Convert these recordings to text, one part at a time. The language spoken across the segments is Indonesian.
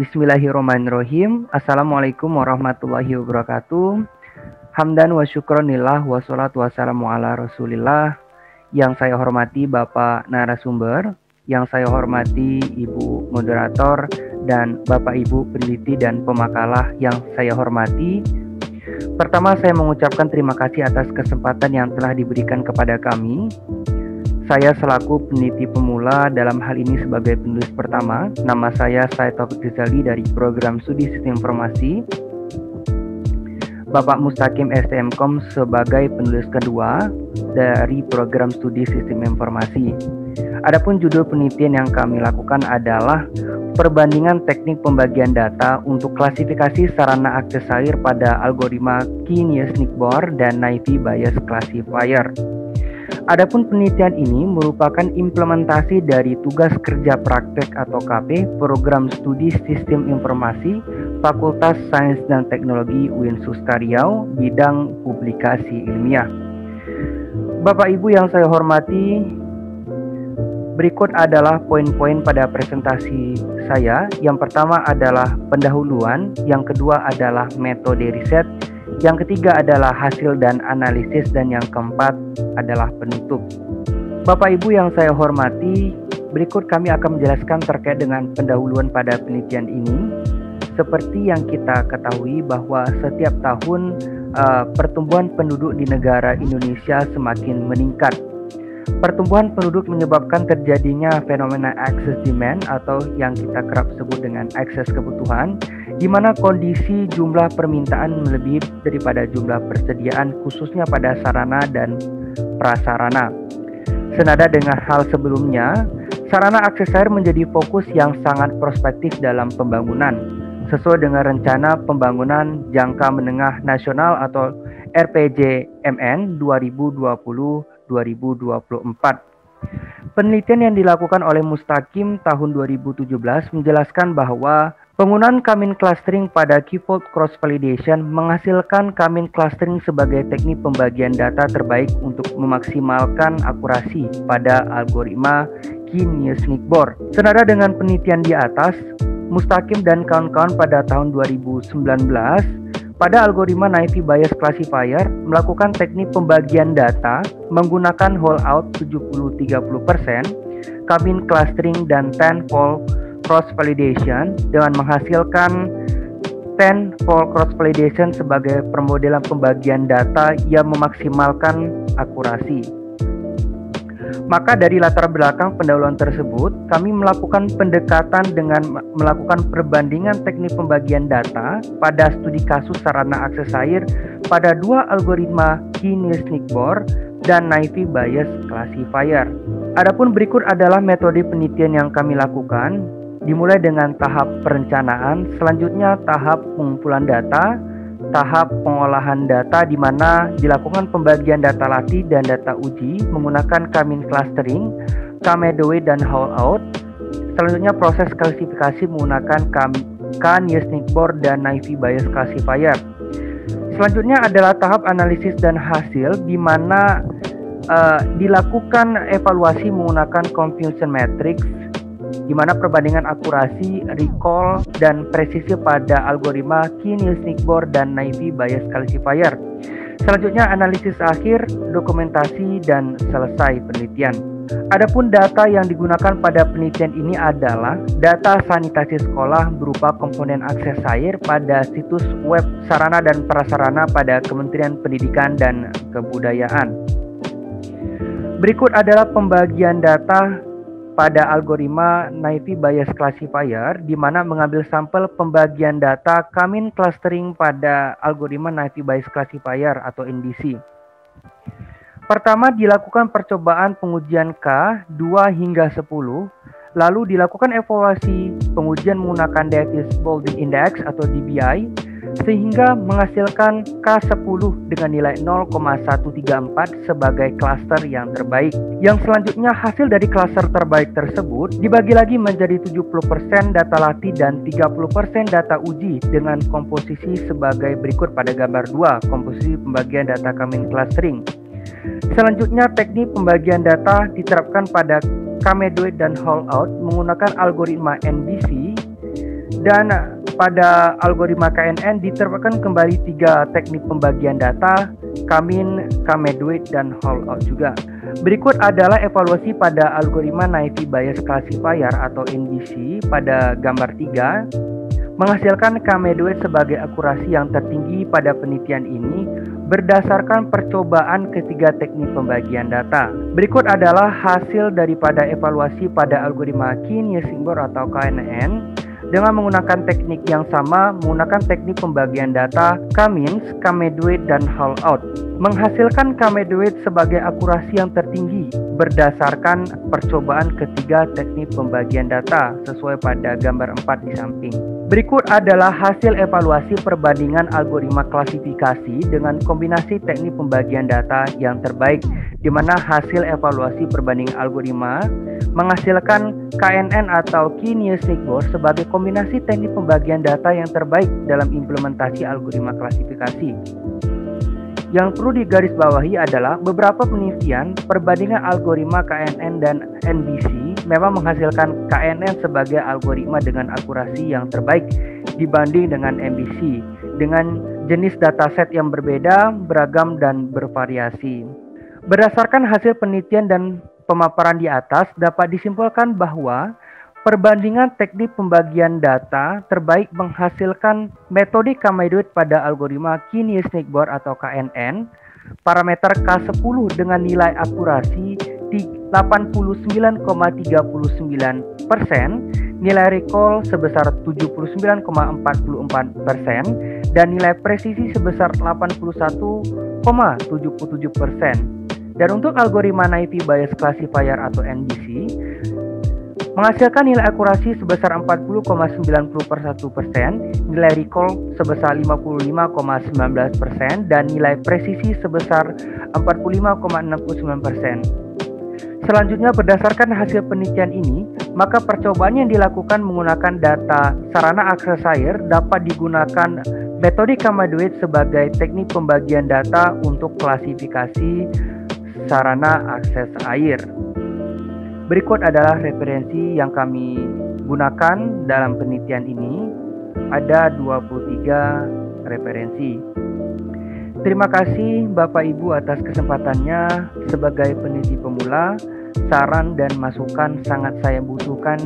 Bismillahirrahmanirrahim. Assalamualaikum warahmatullahi wabarakatuh. Hamdan wa syukronillah wassalatu wassalamu ala rasulillah. Yang saya hormati Bapak narasumber, yang saya hormati Ibu moderator, dan Bapak Ibu peneliti dan pemakalah yang saya hormati. Pertama, saya mengucapkan terima kasih atas kesempatan yang telah diberikan kepada kami. Saya selaku peneliti pemula dalam hal ini sebagai penulis pertama. Nama saya Said Taufik Rizaldi dari Program Studi Sistem Informasi. Bapak Mustaqim STMkom sebagai penulis kedua dari Program Studi Sistem Informasi. Adapun judul penelitian yang kami lakukan adalah perbandingan teknik pembagian data untuk klasifikasi sarana akses air pada algoritma Key-Nielsen-Nickborn dan Naive Bayes Classifier. Adapun penelitian ini merupakan implementasi dari tugas kerja praktek atau KP Program Studi Sistem Informasi Fakultas Sains dan Teknologi UIN Susta Riau bidang publikasi ilmiah. Bapak Ibu yang saya hormati, berikut adalah poin-poin pada presentasi saya. Yang pertama adalah pendahuluan, yang kedua adalah metode riset, yang ketiga adalah hasil dan analisis, dan yang keempat adalah penutup. Bapak Ibu yang saya hormati, berikut kami akan menjelaskan terkait dengan pendahuluan pada penelitian ini. Seperti yang kita ketahui bahwa setiap tahun pertumbuhan penduduk di negara Indonesia semakin meningkat. Pertumbuhan penduduk menyebabkan terjadinya fenomena excess demand atau yang kita kerap sebut dengan excess kebutuhan, di mana kondisi jumlah permintaan melebihi daripada jumlah persediaan khususnya pada sarana dan prasarana. Senada dengan hal sebelumnya, sarana akses air menjadi fokus yang sangat prospektif dalam pembangunan, sesuai dengan rencana pembangunan jangka menengah nasional atau RPJMN 2020-2024. Penelitian yang dilakukan oleh Mustaqim tahun 2017 menjelaskan bahwa penggunaan Kamin clustering pada Key-Fold Cross Validation menghasilkan Kamin clustering sebagai teknik pembagian data terbaik untuk memaksimalkan akurasi pada algoritma Key-Nielsen-Nickborn. Senada dengan penelitian di atas, Mustaqim dan kawan-kawan pada tahun 2019 pada algoritma Naive Bayes Classifier melakukan teknik pembagian data menggunakan holdout 70-30%, Kamin clustering dan 10-fold cross validation dengan menghasilkan 10-fold cross validation sebagai permodelan pembagian data yang memaksimalkan akurasi. Maka dari latar belakang pendahuluan tersebut, kami melakukan pendekatan dengan melakukan perbandingan teknik pembagian data pada studi kasus sarana akses air pada dua algoritma Key-Nielsen-Nickborn dan Naive Bayes Classifier. Adapun berikut adalah metode penelitian yang kami lakukan, dimulai dengan tahap perencanaan, selanjutnya tahap pengumpulan data, tahap pengolahan data di mana dilakukan pembagian data latih dan data uji menggunakan Kamin clustering, K-Meadowe dan holdout. Selanjutnya proses klasifikasi menggunakan K-Nielsen-Nickborn dan Naive Bayes Classifier. Selanjutnya adalah tahap analisis dan hasil di mana dilakukan evaluasi menggunakan confusion matrix, di mana perbandingan akurasi, recall, dan presisi pada algoritma Key-Nielsen-Nickborn dan Naive Bayes Classifier. Selanjutnya analisis akhir, dokumentasi, dan selesai penelitian. Adapun data yang digunakan pada penelitian ini adalah data sanitasi sekolah berupa komponen akses air pada situs web sarana dan prasarana pada Kementerian Pendidikan dan Kebudayaan. Berikut adalah pembagian data pada algoritma Naive Bayes Classifier, di mana mengambil sampel pembagian data Kamin clustering pada algoritma Naive Bayes Classifier atau NBC. Pertama, dilakukan percobaan pengujian K 2 hingga 10, lalu dilakukan evaluasi pengujian menggunakan Davis-Backus Index atau DBI, sehingga menghasilkan K10 dengan nilai 0,134 sebagai klaster yang terbaik. Yang selanjutnya hasil dari klaster terbaik tersebut dibagi lagi menjadi 70% data latih dan 30% data uji dengan komposisi sebagai berikut pada gambar 2, komposisi pembagian data Kamin clustering. Selanjutnya teknik pembagian data diterapkan pada K-Meadowe dan holdout menggunakan algoritma NBC Dan pada algoritma KNN diterapkan kembali 3 teknik pembagian data, Kamin, Kamedoid, dan Holdout juga. Berikut adalah evaluasi pada algoritma Naive Bayes Classifier atau NBC pada gambar 3, menghasilkan Kamedoid sebagai akurasi yang tertinggi pada penelitian ini berdasarkan percobaan ketiga teknik pembagian data. Berikut adalah hasil daripada evaluasi pada algoritma Key-Near-Sigmoid atau KNN dengan menggunakan teknik yang sama, menggunakan teknik pembagian data Kamin, Kamedoid, dan Holdout, menghasilkan Kamedoid sebagai akurasi yang tertinggi berdasarkan percobaan ketiga teknik pembagian data sesuai pada gambar 4 di samping. Berikut adalah hasil evaluasi perbandingan algoritma klasifikasi dengan kombinasi teknik pembagian data yang terbaik, di mana hasil evaluasi perbandingan algoritma menghasilkan KNN atau Key-Near-Sigmoid sebagai kombinasi teknik pembagian data yang terbaik dalam implementasi algoritma klasifikasi. Yang perlu digarisbawahi adalah beberapa penelitian perbandingan algoritma KNN dan NBC memang menghasilkan KNN sebagai algoritma dengan akurasi yang terbaik dibanding dengan NBC dengan jenis dataset yang berbeda, beragam, dan bervariasi. Berdasarkan hasil penelitian dan pemaparan di atas dapat disimpulkan bahwa perbandingan teknik pembagian data terbaik menghasilkan metode Kamedoid pada algoritma Key-Near-Sigmoid atau KNN, parameter K10 dengan nilai akurasi di 89,39%, nilai recall sebesar 79,44%, dan nilai presisi sebesar 81,77%. Dan untuk algoritma Naive Bayes Classifier atau NBC menghasilkan nilai akurasi sebesar 40,91%, nilai recall sebesar 55,19%, dan nilai presisi sebesar 45,69%. Selanjutnya, berdasarkan hasil penelitian ini, maka percobaan yang dilakukan menggunakan data sarana akses air dapat digunakan metode Kamedoid sebagai teknik pembagian data untuk klasifikasi sarana akses air. Berikut adalah referensi yang kami gunakan dalam penelitian ini. Ada 23 referensi. Terima kasih Bapak Ibu atas kesempatannya. Sebagai peneliti pemula, saran dan masukan sangat saya butuhkan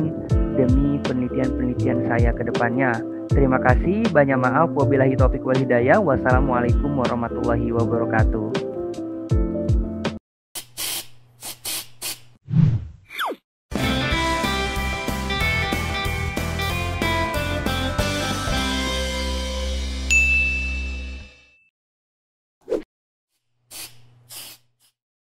demi penelitian-penelitian saya ke depannya. Terima kasih, banyak maaf. Wabillahi taufiq wal hidayah. Wassalamualaikum warahmatullahi wabarakatuh.